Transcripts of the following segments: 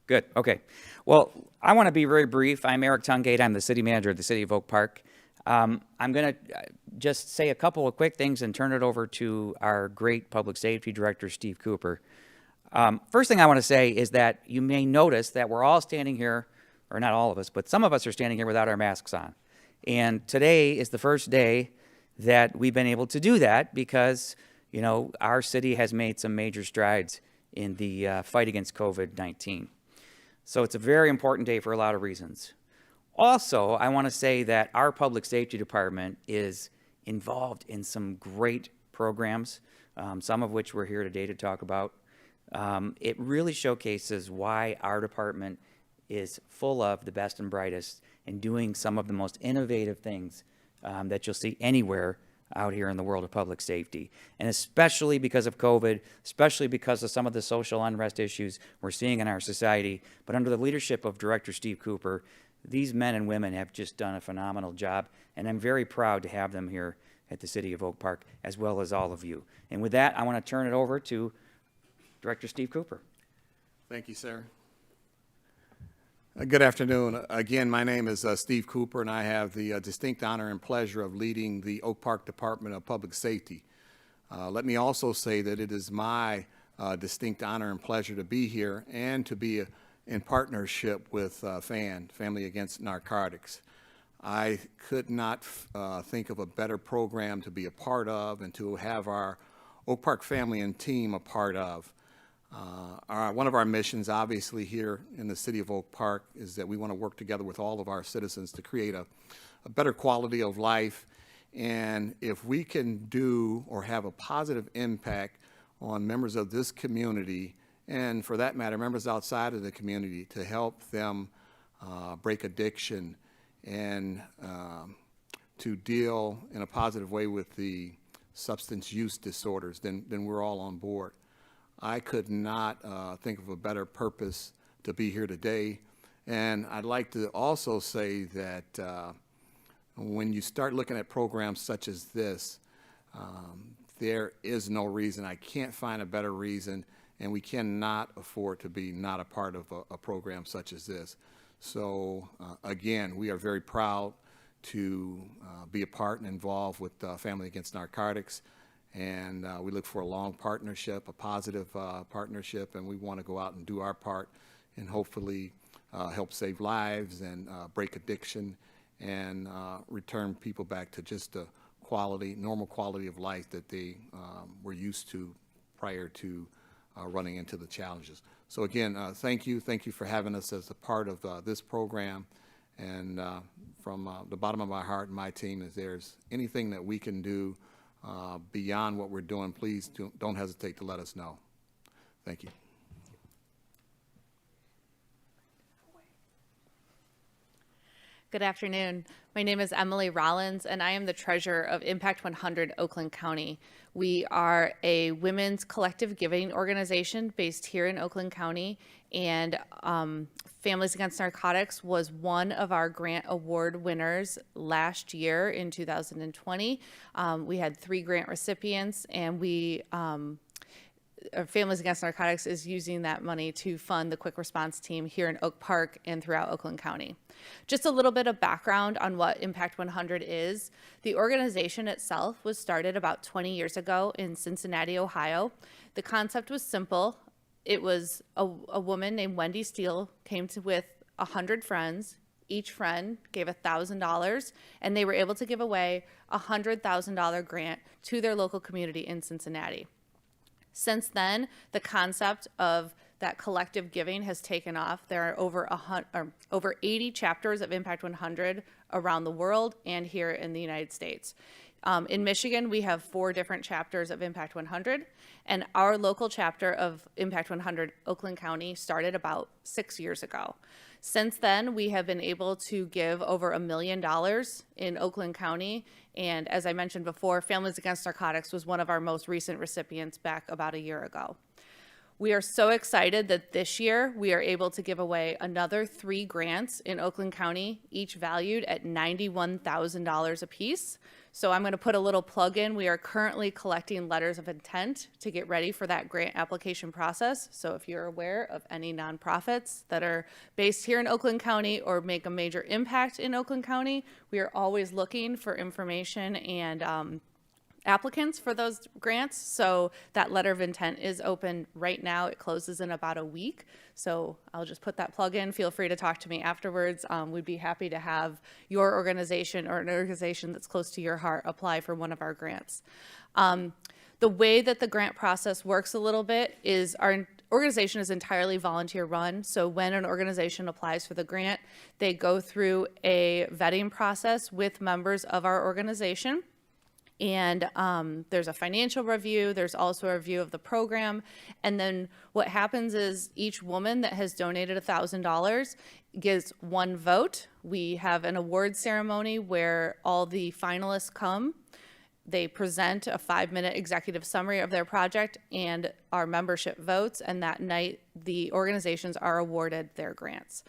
Good. Okay. Well, I want to be very brief. I'm Eric Tungate. I'm the city manager of the City of Oak Park. I'm going to just say a couple of quick things and turn it over to our great public safety director, Steve Cooper. First thing I want to say is that you may notice that we're all standing here, or not all of us, but some of us are standing here without our masks on. And today is the first day that we've been able to do that because, you know, our city has made some major strides in the fight against COVID-19. So it's a very important day for a lot of reasons. Also, I want to say that our public safety department is involved in some great programs, some of which we're here today to talk about. It really showcases why our department is full of the best and brightest and doing some of the most innovative things that you'll see anywhere out here in the world of public safety. And especially because of COVID, especially because of some of the social unrest issues we're seeing in our society, but under the leadership of Director Steve Cooper, these men and women have just done a phenomenal job, and I'm very proud to have them here at the City of Oak Park, as well as all of you. And with that, I want to turn it over to Director Steve Cooper. Thank you, sir. Good afternoon. Again, my name is Steve Cooper, and I have the distinct honor and pleasure of leading the Oak Park Department of Public Safety. Let me also say that it is my distinct honor and pleasure to be here and to be in partnership with Family Against Narcotics. I could not think of a better program to be a part of and to have our Oak Park family and team a part of. One of our missions, obviously, here in the City of Oak Park is that we want to work together with all of our citizens to create a better quality of life. And if we can do or have a positive impact on members of this community, and for that matter, members outside of the community, to help them break addiction and to deal in a positive way with the substance use disorders, then we're all on board. I could not think of a better purpose to be here today. And I'd like to also say that when you start looking at programs such as this, there is no reason, I can't find a better reason, and we cannot afford to be not a part of a program such as this. So again, we are very proud to be a part and involved with Family Against Narcotics. And we look for a long partnership, a positive partnership, and we want to go out and do our part and hopefully help save lives and break addiction and return people back to just a normal quality of life that they were used to prior to running into the challenges. So again, thank you for having us as a part of this program. And from the bottom of my heart and my team, if there's anything that we can do beyond what we're doing, please don't hesitate to let us know. Thank you. Good afternoon. My name is Emily Rollins, and I am the treasurer of Impact 100 Oakland County. We are a women's collective giving organization based here in Oakland County, and Families Against Narcotics was one of our grant award winners last year in 2020. We had 3 grant recipients, and Families Against Narcotics is using that money to fund the quick response team here in Oak Park and throughout Oakland County. Just a little bit of background on what Impact 100 is. The organization itself was started about 20 years ago in Cincinnati, Ohio. The concept was simple. It was a woman named Wendy Steele came with 100 friends. Each friend gave $1,000, and they were able to give away a $100,000 grant to their local community in Cincinnati. Since then, the concept of that collective giving has taken off. There are over 80 chapters of Impact 100 around the world and here in the United States. In Michigan, we have 4 different chapters of Impact 100, and our local chapter of Impact 100 Oakland County started about 6 years ago. Since then, we have been able to give over $1 million in Oakland County, and as I mentioned before, Families Against Narcotics was one of our most recent recipients back about a year ago. We are so excited that this year we are able to give away another 3 grants in Oakland County, each valued at $91,000 apiece. So I'm going to put a little plug in. We are currently collecting letters of intent to get ready for that grant application process. So if you're aware of any nonprofits that are based here in Oakland County or make a major impact in Oakland County, we are always looking for information and applicants for those grants. So that letter of intent is open right now. It closes in about a week. So I'll just put that plug in. Feel free to talk to me afterwards. We'd be happy to have your organization or an organization that's close to your heart apply for one of our grants. The way that the grant process works a little bit is our organization is entirely volunteer run. So when an organization applies for the grant, they go through a vetting process with members of our organization. And there's a financial review. There's also a review of the program. And then what happens is each woman that has donated $1,000 gives 1 vote. We have an award ceremony where all the finalists come. They present a 5-minute executive summary of their project and our membership votes. And that night, the organizations are awarded their grants.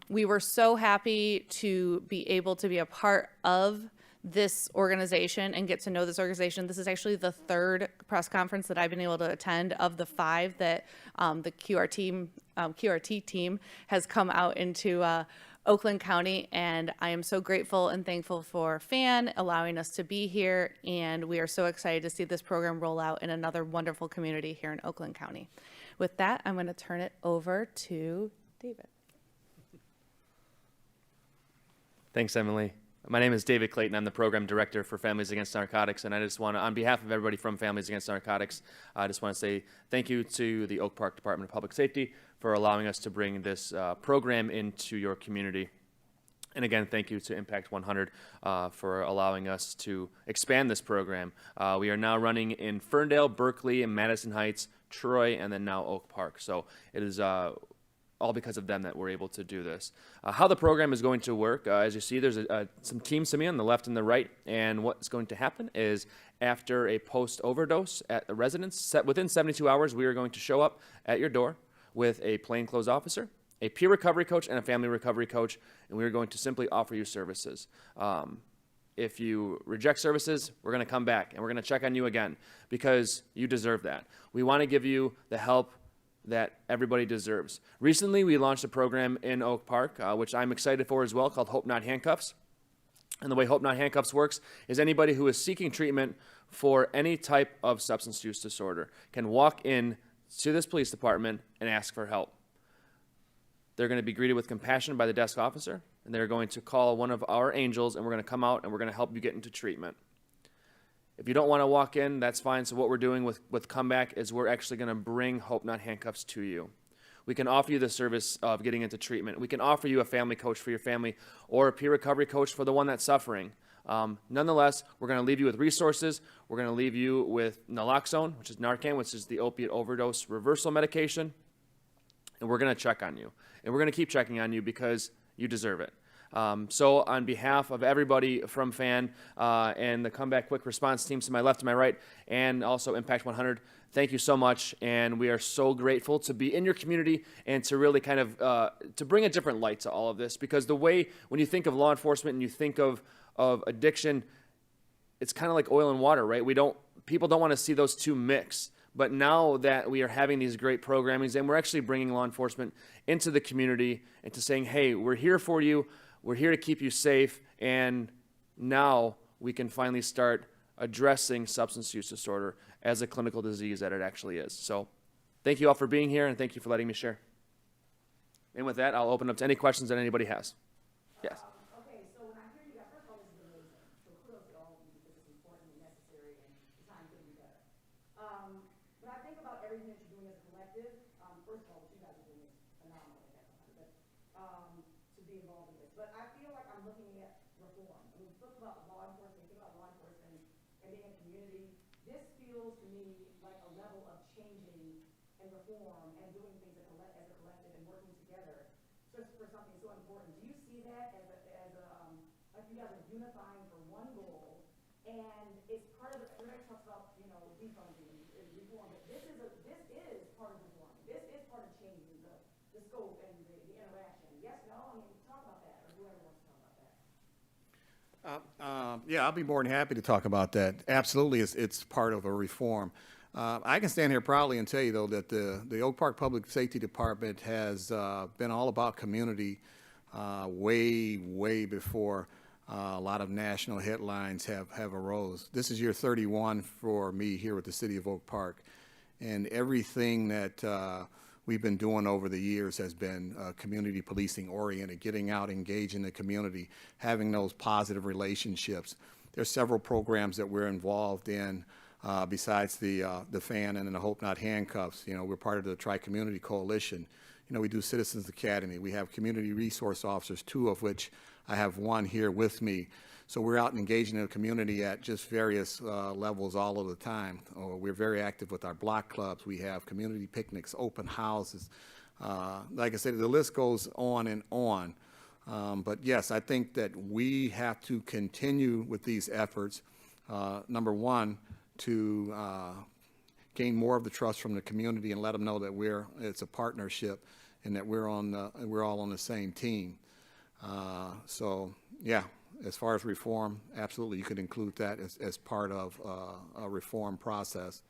We were so happy to be able to be a part of this organization and get to know this organization. This is actually the 3rd press conference that I've been able to attend of the 5 that the QRT team has come out into Oakland County, and I am so grateful and thankful for FAN allowing us to be here, and we are so excited to see this program roll out in another wonderful community here in Oakland County. With that, I'm going to turn it over to David. Thanks, Emily. My name is David Clayton. I'm the program director for Families Against Narcotics, and I just want to, on behalf of everybody from Families Against Narcotics, I just want to say thank you to the Oak Park Department of Public Safety for allowing us to bring this program into your community. And again, thank you to Impact 100 for allowing us to expand this program. We are now running in Ferndale, Berkeley, and Madison Heights, Troy, and then now Oak Park. So it is all because of them that we're able to do this. How the program is going to work, as you see, there's some teams to me on the left and the right, and what's going to happen is after a post-overdose at the residence, within 72 hours, we are going to show up at your door with a plainclothes officer, a peer recovery coach, and a family recovery coach, and we are going to simply offer you services. If you reject services, we're going to come back, and we're going to check on you again, because you deserve that. We want to give you the help that everybody deserves. Recently, we launched a program in Oak Park, which I'm excited for as well, called Hope Not Handcuffs. And the way Hope Not Handcuffs works is anybody who is seeking treatment for any type of substance use disorder can walk in to this police department and ask for help. They're going to be greeted with compassion by the desk officer, and they're going to call one of our angels, and we're going to come out and we're going to help you get into treatment. If you don't want to walk in, that's fine. So what we're doing with Comeback is we're actually going to bring Hope Not Handcuffs to you. We can offer you the service of getting into treatment. We can offer you a family coach for your family or a peer recovery coach for the one that's suffering. Nonetheless, we're going to leave you with resources. We're going to leave you with naloxone, which is Narcan, which is the opiate overdose reversal medication. And we're going to check on you. And we're going to keep checking on you because you deserve it. So on behalf of everybody from FAN and the Comeback Quick Response teams to my left and my right, and also Impact 100, thank you so much. And we are so grateful to be in your community and to really kind of to bring a different light to all of this, because the way when you think of law enforcement and you think of addiction, it's kind of like oil and water, right? People don't want to see those two mix. But now that we are having these great programmings and we're actually bringing law enforcement into the community and to saying, hey, we're here for you. We're here to keep you safe, and now we can finally start addressing substance use disorder as a clinical disease that it actually is. So thank you all for being here, and thank you for letting me share. And with that, I'll open up to any questions that anybody has. Yes. Okay, so when I hear you guys, first of all, this is amazing. So kudos to all of you because it's important and necessary, and the time couldn't be better. When I think about everything that you're doing as a collective, first of all, what you guys are doing is phenomenal. To be involved in this. But I feel like I'm looking at reform. I mean, think about law enforcement, and being a community. This feels to me like a level of changing and reform and doing things as a collective and working together just for something so important. Do you see that as like you guys are unifying for one goal? And it's part of everybody talks about, defunding and reform, but this is part of the scope and the interaction? Yes, no? I mean, talk about that, or whoever wants to talk about that. Yeah, I'll be more than happy to talk about that. Absolutely, it's part of a reform. I can stand here proudly and tell you, though, that the Oak Park Public Safety Department has been all about community way before a lot of national headlines have arose. This is year 31 for me here with the City of Oak Park, and everything that we've been doing over the years has been community policing oriented, getting out, engaging the community, having those positive relationships. There's several programs that we're involved in besides the FAN and the Hope Not Handcuffs. You know, we're part of the Tri-Community Coalition. You know, we do Citizens Academy. We have community resource officers, 2 of which I have 1 here with me. So we're out and engaging the community at just various levels all of the time. We're very active with our block clubs. We have community picnics, open houses. Like I said, the list goes on and on. But yes, I think that we have to continue with these efforts. Number one, to gain more of the trust from the community and let them know that it's a partnership and that we're all on the same team. So yeah, as far as reform, absolutely, you could include that as part of a reform process.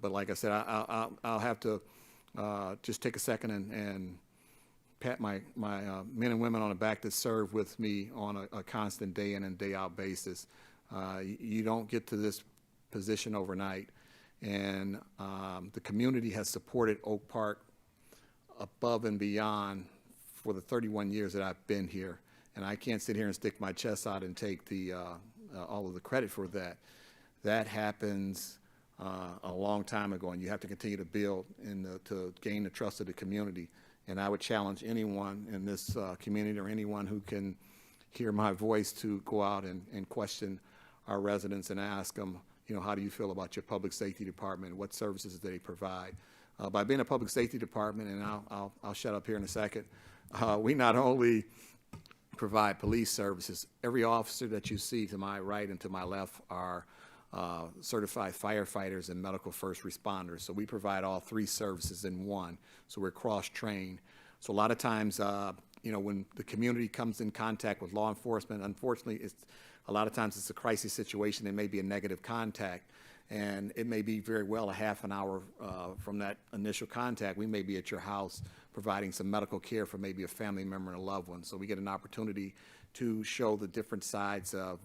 But like I said, I'll have to just take a second and pat my men and women on the back that serve with me on a constant day in and day out basis. You don't get to this position overnight, and the community has supported Oak Park above and beyond for the 31 years that I've been here, and I can't sit here and stick my chest out and take all of the credit for that. That happens a long time ago, and you have to continue to build and to gain the trust of the community. And I would challenge anyone in this community or anyone who can hear my voice to go out and question our residents and ask them, you know, how do you feel about your public safety department? What services do they provide? By being a public safety department, and I'll shut up here in a second, we not only provide police services. Every officer that you see to my right and to my left are certified firefighters and medical first responders. So we provide all 3 services in one. So we're cross-trained. So a lot of times, you know, when the community comes in contact with law enforcement, unfortunately, a lot of times it's a crisis situation. It may be a negative contact, and it may be very well a half an hour from that initial contact. We may be at your house providing some medical care for maybe a family member and a loved one. So we get an opportunity to show the different sides of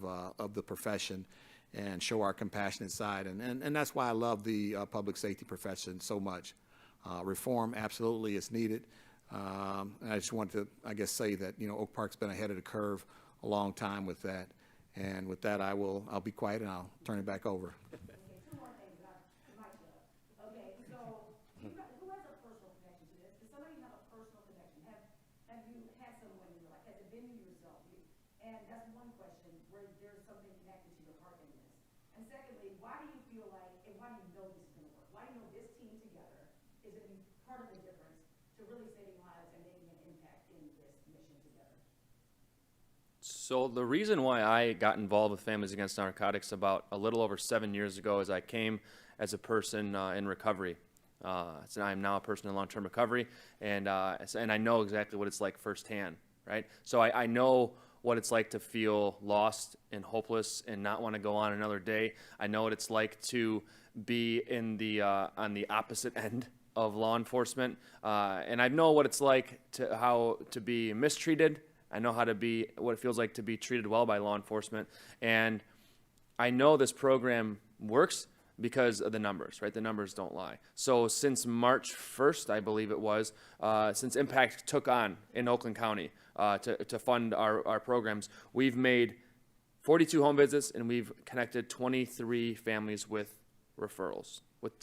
the profession and show our compassionate side. And that's why I love the public safety profession so much. Reform absolutely is needed. And I just want to, I guess, say that, you know, Oak Park's been ahead of the curve a long time with that. And with that, I'll be quiet and I'll turn it back over. Okay, 2 more things about my job. Okay, so who has a personal connection to this? Does somebody have a personal connection? Have you had someone in your life? Has it been you yourself? And that's one question where there's something connected to your heart in this. And secondly, why do you feel like, and why do you know this is going to work? Why do you know this team together is going to be part of the difference to really saving lives and making an impact in this mission together? So the reason why I got involved with Families Against Narcotics about a little over 7 years ago is I came as a person in recovery. So I'm now a person in long-term recovery, and I know exactly what it's like firsthand, right? So I know what it's like to feel lost and hopeless and not want to go on another day. I know what it's like to be in on the opposite end of law enforcement, and I know what it's like to be mistreated. I know what it feels like to be treated well by law enforcement, and I know this program works because of the numbers, right? The numbers don't lie. So since March 1st, I believe it was, since Impact took on in Oakland County to fund our programs, we've made 42 home visits and we've connected 23 families with referrals, with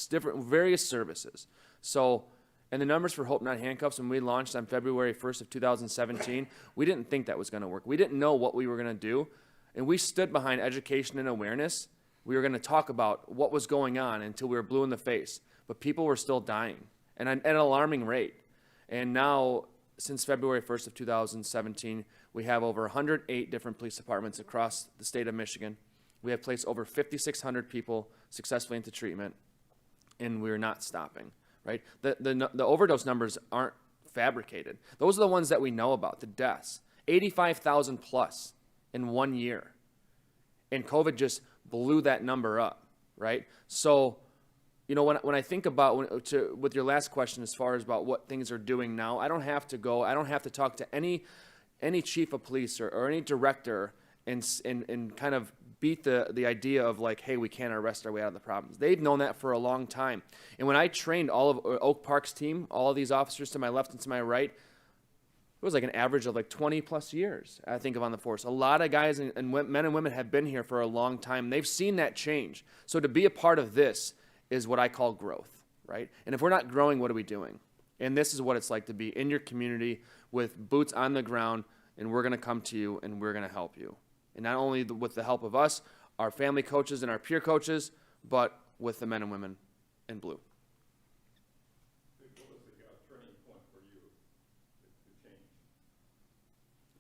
various services. So, and the numbers for Hope Not Handcuffs, when we launched on February 1st of 2017, we didn't think that was going to work. We didn't know what we were going to do, and we stood behind education and awareness. We were going to talk about what was going on until we were blue in the face, but people were still dying and at an alarming rate. And now, since February 1st of 2017, we have over 108 different police departments across the state of Michigan. We have placed over 5,600 people successfully into treatment, and we're not stopping. Right? The overdose numbers aren't fabricated. Those are the ones that we know about, the deaths. 85,000 plus in 1 year. And COVID just blew that number up, right? So, you know, when I think about, with your last question as far as about what things are doing now, I don't have to talk to any chief of police or any director and kind of beat the idea of like, hey, we can't arrest our way out of the problems. They've known that for a long time. And when I trained all of Oak Park's team, all of these officers to my left and to my right, it was like an average of like 20 plus years, I think, of on the force. A lot of guys and men and women have been here for a long time. They've seen that change. So to be a part of this is what I call growth, right? And if we're not growing, what are we doing? And this is what it's like to be in your community with boots on the ground, and we're going to come to you and we're going to help you. And not only with the help of us, our family coaches and our peer coaches, but with the men and women in blue. What was the turning point for you to change?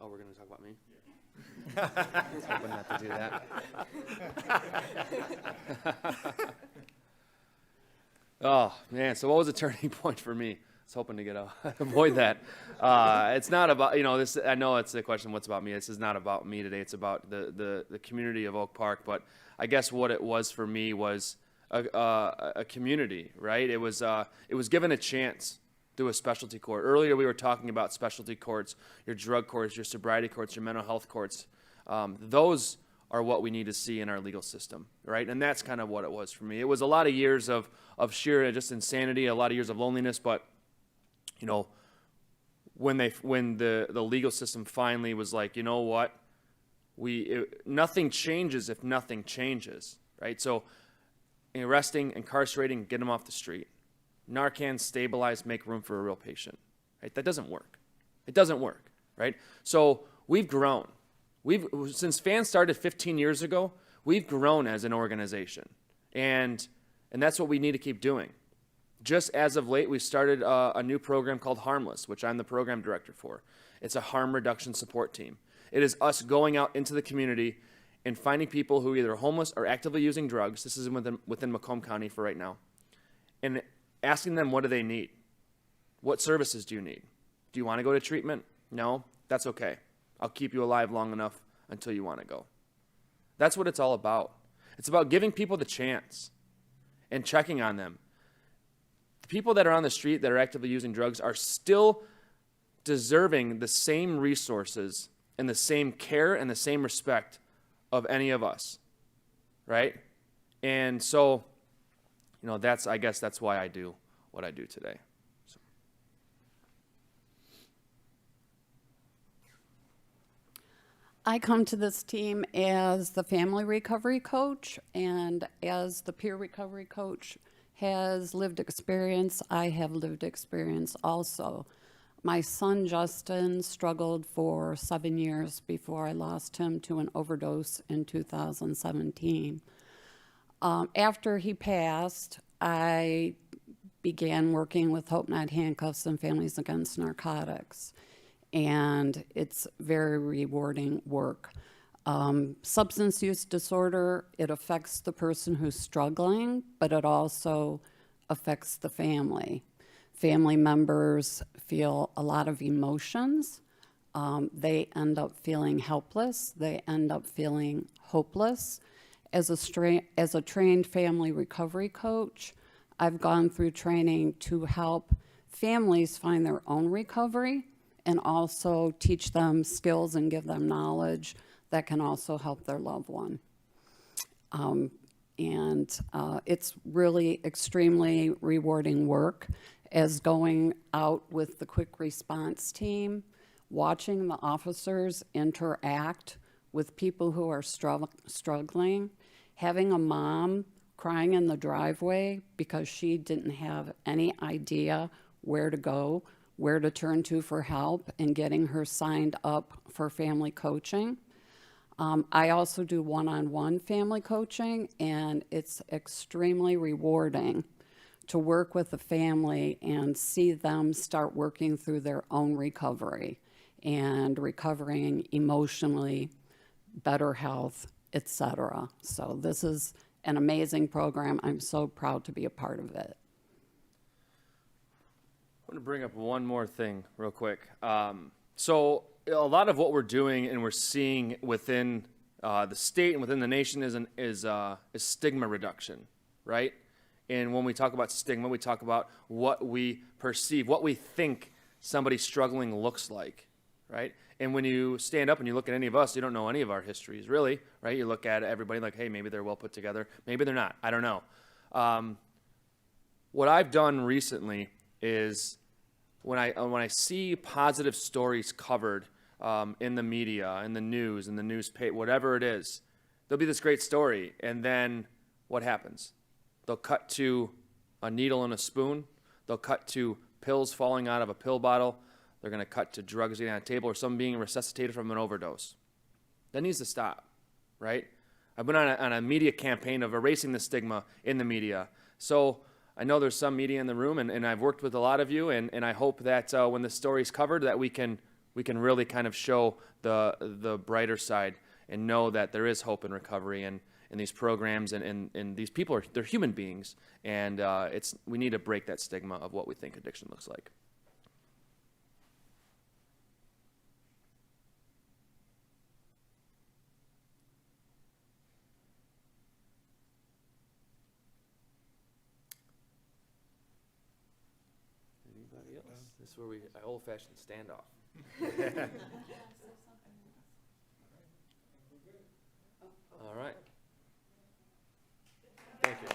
Oh, we're going to talk about me? Yeah. I was hoping not to do that. Oh, man. So what was the turning point for me? I was hoping to avoid that. It's not about, you know, this. I know it's a question, what's about me? This is not about me today. It's about the community of Oak Park. But I guess what it was for me was a community, right? It was given a chance through a specialty court. Earlier we were talking about specialty courts, your drug courts, your sobriety courts, your mental health courts. Those are what we need to see in our legal system, right? And that's kind of what it was for me. It was a lot of years of sheer just insanity, a lot of years of loneliness, but you know, when the legal system finally was like, you know what, nothing changes if nothing changes, right? So arresting, incarcerating, get them off the street. Narcan, stabilize, make room for a real patient, right? That doesn't work. It doesn't work, right? So we've grown. Since FAN started 15 years ago, we've grown as an organization, and that's what we need to keep doing. Just as of late, we started a new program called Harmless, which I'm the program director for. It's a harm reduction support team. It is us going out into the community and finding people who are either homeless or actively using drugs. This is within Macomb County for right now. And asking them, what do they need? What services do you need? Do you want to go to treatment? No? That's okay. I'll keep you alive long enough until you want to go. That's what it's all about. It's about giving people the chance and checking on them. The people that are on the street that are actively using drugs are still deserving the same resources and the same care and the same respect of any of us, right? And so, you know, I guess that's why I do what I do today. So. I come to this team as the family recovery coach, and as the peer recovery coach has lived experience, I have lived experience also. My son Justin struggled for 7 years before I lost him to an overdose in 2017. After he passed, I began working with Hope Not Handcuffs and Families Against Narcotics, and it's very rewarding work. Substance use disorder, it affects the person who's struggling, but it also affects the family. Family members feel a lot of emotions. They end up feeling helpless. They end up feeling hopeless. As a trained family recovery coach, I've gone through training to help families find their own recovery and also teach them skills and give them knowledge that can also help their loved one. It's really extremely rewarding work, as going out with the quick response team, watching the officers interact with people who are struggling, having a mom crying in the driveway because she didn't have any idea where to go, where to turn to for help, and getting her signed up for family coaching. I also do one-on-one family coaching, and it's extremely rewarding to work with the family and see them start working through their own recovery and recovering emotionally, better health, etc. So this is an amazing program. I'm so proud to be a part of it. I want to bring up one more thing real quick. So a lot of what we're doing and we're seeing within the state and within the nation is stigma reduction, right? And when we talk about stigma, we talk about what we perceive, what we think somebody struggling looks like, right? And when you stand up and you look at any of us, you don't know any of our histories, really, right? You look at everybody like, hey, maybe they're well put together. Maybe they're not. I don't know. What I've done recently is when I see positive stories covered in the media, in the news, in the newspaper, whatever it is, there'll be this great story, and then what happens? They'll cut to a needle and a spoon. They'll cut to pills falling out of a pill bottle. They're going to cut to drugs getting on a table or someone being resuscitated from an overdose. That needs to stop, right? I've been on a media campaign of erasing the stigma in the media. So I know there's some media in the room, and I've worked with a lot of you, and I hope that when the story's covered that we can really kind of show the brighter side and know that there is hope in recovery and these programs and these people they're human beings, and we need to break that stigma of what we think addiction looks like. Anybody else? This is where we old-fashioned standoff. All right. Thank you.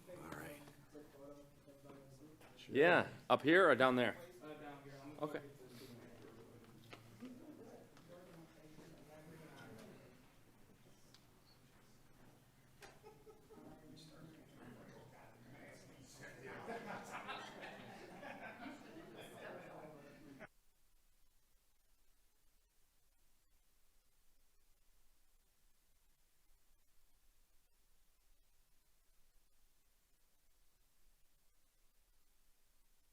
All right. Yeah, up here or down there? Down here. I'm gonna Okay.